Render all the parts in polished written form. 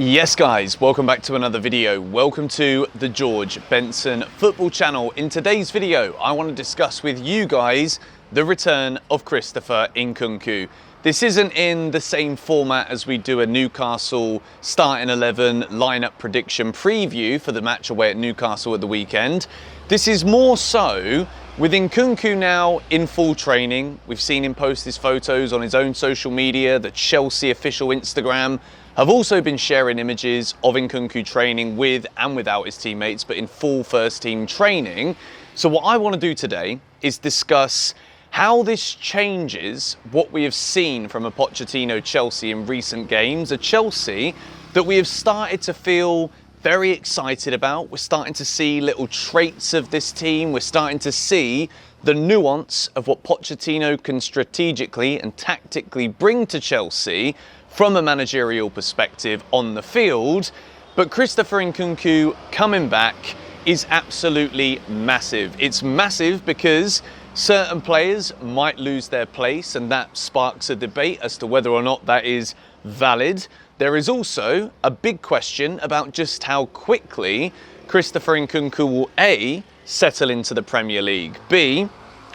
Yes guys, welcome back to another video. Welcome to the George Benson football channel. In today's video, I want to discuss with you guys the return of Christopher Nkunku. This isn't in the same format as we do a Newcastle starting 11 lineup prediction preview for the match away at Newcastle at the weekend. This is more so with Nkunku now in full training. We've seen him post his photos on his own social media. The Chelsea official Instagram have also been sharing images of Nkunku training with and without his teammates, but in full first team training. So what I want to do today is discuss how this changes what we have seen from a Pochettino Chelsea in recent games, a Chelsea that we have started to feel very excited about. We're starting to see little traits of this team. We're starting to see the nuance of what Pochettino can strategically and tactically bring to Chelsea from a managerial perspective on the field. But Christopher Nkunku coming back is absolutely massive. It's massive because certain players might lose their place, and that sparks a debate as to whether or not that is valid. There is also a big question about just how quickly Christopher Nkunku will A, settle into the Premier League, B,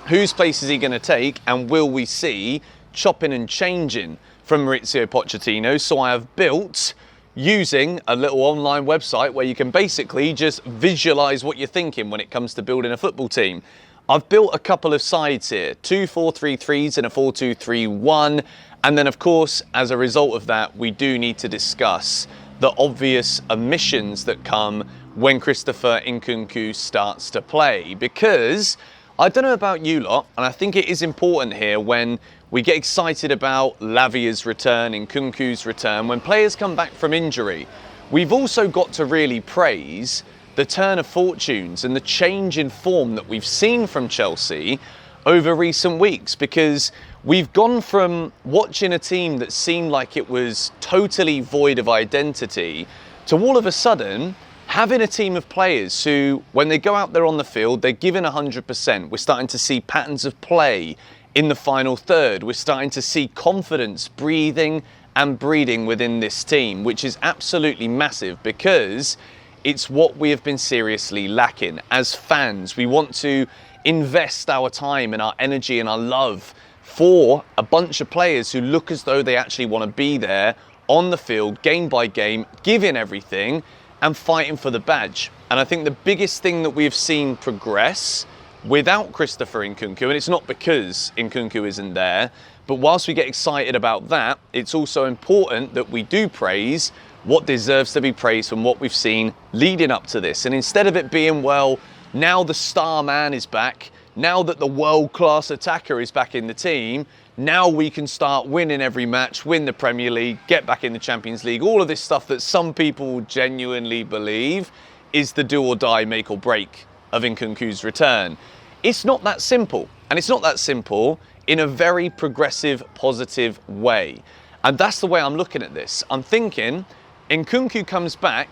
whose place is he going to take, and will we see chopping and changing from Mauricio Pochettino. So I have built, using a little online website where you can basically just visualize what you're thinking when it comes to building a football team. I've built a couple of sides here, 2 4-3-3s and a 4-2-3-1. And then of course, as a result of that, we do need to discuss the obvious omissions that come when Christopher Nkunku starts to play. Because I don't know about you lot, and I think it is important here when we get excited about Lavia's return, Nkunku's return, when players come back from injury, we've also got to really praise the turn of fortunes and the change in form that we've seen from Chelsea over recent weeks, because we've gone from watching a team that seemed like it was totally void of identity to all of a sudden having a team of players who, when they go out there on the field, they're giving 100%. We're starting to see patterns of play in the final third. We're starting to see confidence breathing and breeding within this team, which is absolutely massive because it's what we have been seriously lacking. As fans, we want to invest our time and our energy and our love for a bunch of players who look as though they actually want to be there on the field, game by game, giving everything and fighting for the badge. And I think the biggest thing that we've seen progress without Christopher Nkunku, and it's not because Nkunku isn't there, but whilst we get excited about that, it's also important that we do praise what deserves to be praised from what we've seen leading up to this. And instead of it being, well, now the star man is back, now that the world-class attacker is back in the team, now we can start winning every match, win the Premier League, get back in the Champions League, all of this stuff that some people genuinely believe is the do or die, make or break of Nkunku's return. It's not that simple, and it's not that simple in a very progressive, positive way. And that's the way I'm looking at this. I'm thinking Nkunku comes back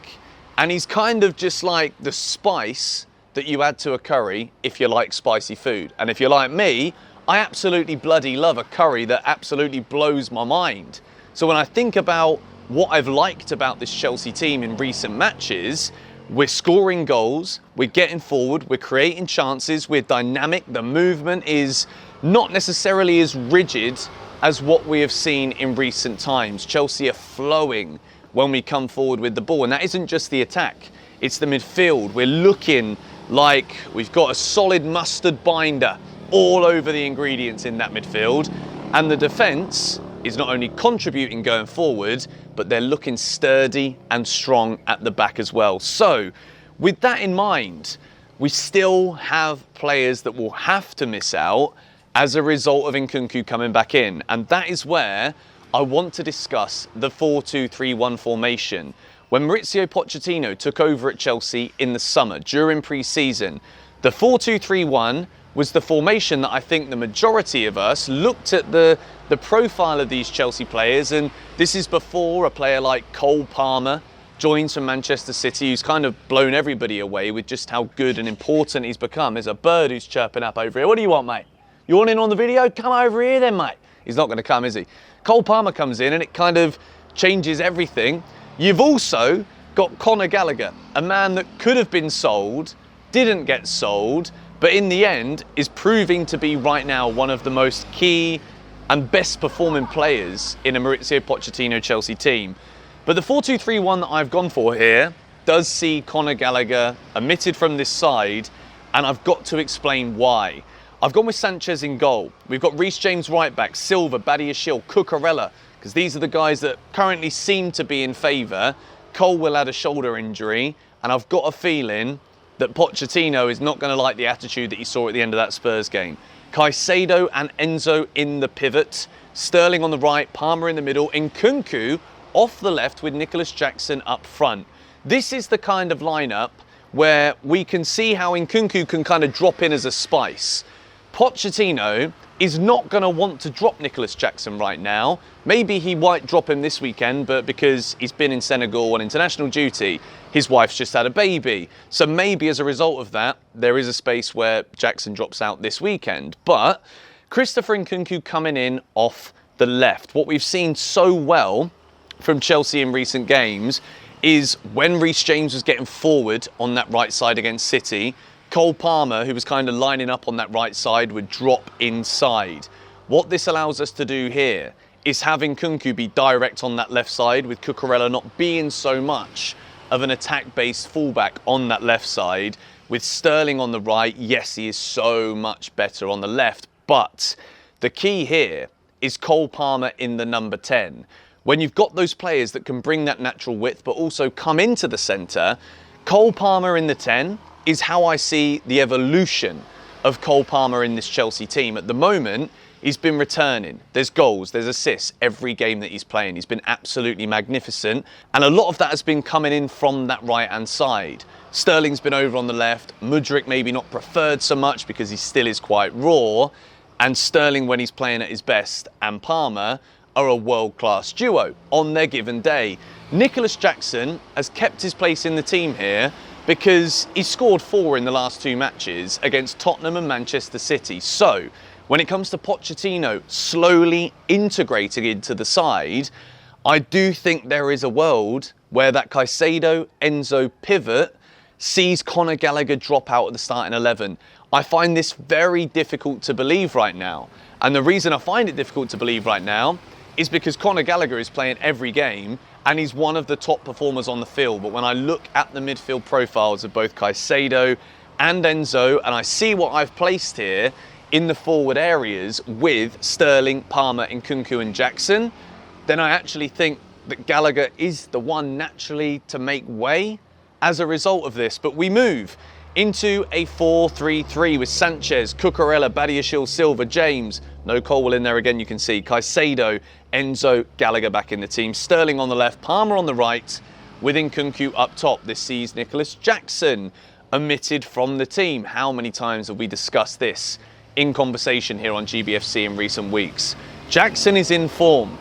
and he's kind of just like the spice that you add to a curry if you like spicy food. And if you're like me, I absolutely bloody love a curry that absolutely blows my mind. So when I think about what I've liked about this Chelsea team in recent matches, we're scoring goals, we're getting forward, we're creating chances, we're dynamic, the movement is not necessarily as rigid as what we have seen in recent times. Chelsea are flowing when we come forward with the ball, and that isn't just the attack, it's the midfield. We're looking like we've got a solid mustard binder all over the ingredients in that midfield, and the defence is not only contributing going forward, but they're looking sturdy and strong at the back as well. So with that in mind, we still have players that will have to miss out as a result of Nkunku coming back in. And that is where I want to discuss the 4-2-3-1 formation. When Mauricio Pochettino took over at Chelsea in the summer, during pre-season, the 4-2-3-1 was the formation that I think the majority of us looked at the profile of these Chelsea players, and this is before a player like Cole Palmer joins from Manchester City, who's kind of blown everybody away with just how good and important he's become. There's a bird who's chirping up over here. What do you want, mate? You want in on the video? Come over here then, mate. He's not going to come, is he? Cole Palmer comes in and it kind of changes everything. You've also got Conor Gallagher, a man that could have been sold, didn't get sold, but in the end is proving to be right now one of the most key and best performing players in a Maurizio Pochettino Chelsea team. But the 4-2-3-1 that I've gone for here does see Conor Gallagher omitted from this side, and I've got to explain why. I've gone with Sanchez in goal. We've got Reece James right back, Silva, Badiashile, Cucurella, because these are the guys that currently seem to be in favour. Cole will add a shoulder injury, and I've got a feeling that Pochettino is not going to like the attitude that he saw at the end of that Spurs game. Caicedo and Enzo in the pivot, Sterling on the right, Palmer in the middle, Nkunku off the left with Nicholas Jackson up front. This is the kind of lineup where we can see how Nkunku can kind of drop in as a spice. Pochettino is not going to want to drop Nicholas Jackson right now. Maybe he might drop him this weekend, but because he's been in Senegal on international duty, his wife's just had a baby. So maybe as a result of that, there is a space where Jackson drops out this weekend. But Christopher Nkunku coming in off the left. What we've seen so well from Chelsea in recent games is when Reece James was getting forward on that right side against City, Cole Palmer, who was kind of lining up on that right side, would drop inside. What this allows us to do here is having Nkunku be direct on that left side, with Cucurella not being so much of an attack-based fullback on that left side. With Sterling on the right, yes, he is so much better on the left, but the key here is Cole Palmer in the number 10. When you've got those players that can bring that natural width but also come into the centre, Cole Palmer in the 10 is how I see the evolution of Cole Palmer in this Chelsea team. At the moment, he's been returning. There's goals, there's assists every game that he's playing. He's been absolutely magnificent. And a lot of that has been coming in from that right-hand side. Sterling's been over on the left. Mudryk maybe not preferred so much because he still is quite raw. And Sterling, when he's playing at his best, and Palmer are a world-class duo on their given day. Nicholas Jackson has kept his place in the team here because he scored 4 in the last 2 matches against Tottenham and Manchester City. So, when it comes to Pochettino slowly integrating into the side, I do think there is a world where that Caicedo, Enzo pivot sees Conor Gallagher drop out at the starting 11. I find this very difficult to believe right now. And the reason I find it difficult to believe right now is because Conor Gallagher is playing every game and he's one of the top performers on the field. But when I look at the midfield profiles of both Caicedo and Enzo, and I see what I've placed here in the forward areas with Sterling, Palmer, Nkunku and Jackson, then I actually think that Gallagher is the one naturally to make way as a result of this. But we move into a 4-3-3 with Sanchez, Cucurella, Badiashile, Silva, James. No Colwell in there again, you can see. Caicedo, Enzo, Gallagher back in the team. Sterling on the left, Palmer on the right, with Nkunku up top. This sees Nicholas Jackson omitted from the team. How many times have we discussed this in conversation here on GBFC in recent weeks? Jackson is in form.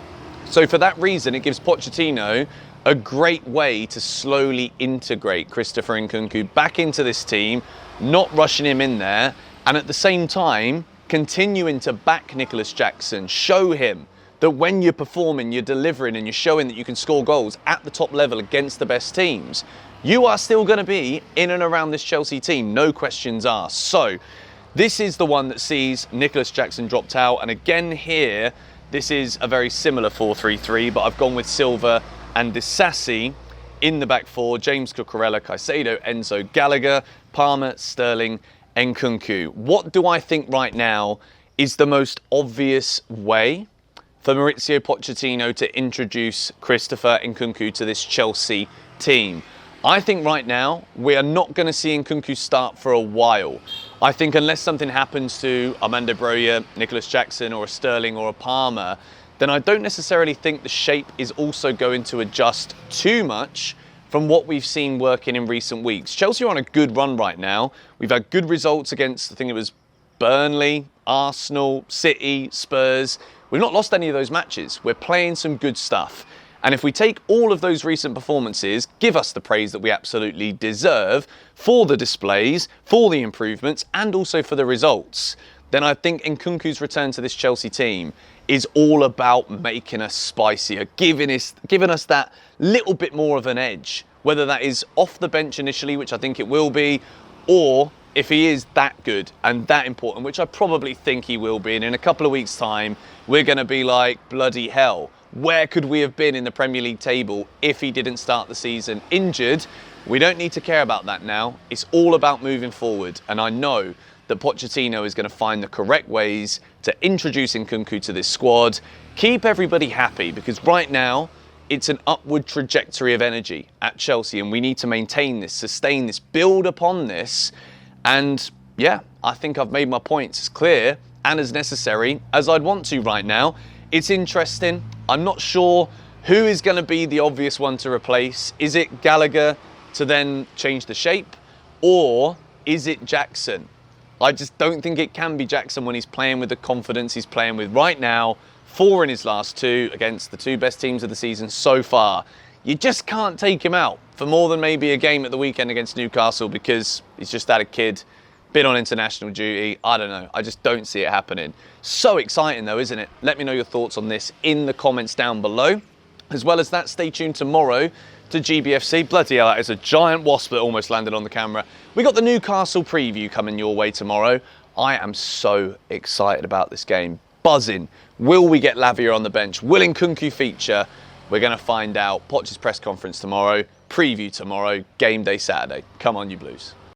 So for that reason, it gives Pochettino a great way to slowly integrate Christopher Nkunku back into this team, not rushing him in there, and at the same time, continuing to back Nicholas Jackson, show him that when you're performing, you're delivering, and you're showing that you can score goals at the top level against the best teams, you are still going to be in and around this Chelsea team, no questions asked. So, this is the one that sees Nicholas Jackson dropped out, and again here, this is a very similar 4-3-3, but I've gone with Silva and Disasi in the back four. James, Cucurella, Caicedo, Enzo, Gallagher, Palmer, Sterling, Nkunku. What do I think right now is the most obvious way for Maurizio Pochettino to introduce Christopher Nkunku to this Chelsea team? I think right now we are not going to see Nkunku start for a while. I think unless something happens to Armando Broja, Nicholas Jackson or a Sterling or a Palmer, then I don't necessarily think the shape is also going to adjust too much from what we've seen working in recent weeks. Chelsea are on a good run right now. We've had good results against, I think it was Burnley, Arsenal, City, Spurs. We've not lost any of those matches. We're playing some good stuff. And if we take all of those recent performances, give us the praise that we absolutely deserve for the displays, for the improvements, and also for the results, then I think Nkunku's return to this Chelsea team is all about making us spicier, giving us that little bit more of an edge, whether that is off the bench initially, which I think it will be, or if he is that good and that important, which I probably think he will be, and in a couple of weeks' time, we're going to be like, bloody hell, where could we have been in the Premier League table if he didn't start the season injured? We don't need to care about that now. It's all about moving forward, and I know that Pochettino is going to find the correct ways to introduce Nkunku to this squad, keep everybody happy, because right now it's an upward trajectory of energy at Chelsea, and we need to maintain this, sustain this, build upon this. And yeah, I think I've made my points as clear and as necessary as I'd want to right now. It's interesting. I'm not sure who is going to be the obvious one to replace. Is it Gallagher to then change the shape, or is it Jackson? I just don't think it can be Jackson when he's playing with the confidence he's playing with right now. 4 in his last 2 against the 2 best teams of the season so far. You just can't take him out for more than maybe a game at the weekend against Newcastle because he's just that a kid, been on international duty. I don't know. I just don't see it happening. So exciting though, isn't it? Let me know your thoughts on this in the comments down below. As well as that, stay tuned tomorrow to GBFC. Bloody hell, that is a giant wasp that almost landed on the camera. We got the Newcastle preview coming your way tomorrow. I am so excited about this game. Buzzing. Will we get Lavia on the bench? Will Nkunku feature? We're going to find out. Poch's press conference tomorrow, preview tomorrow, game day Saturday. Come on, you Blues.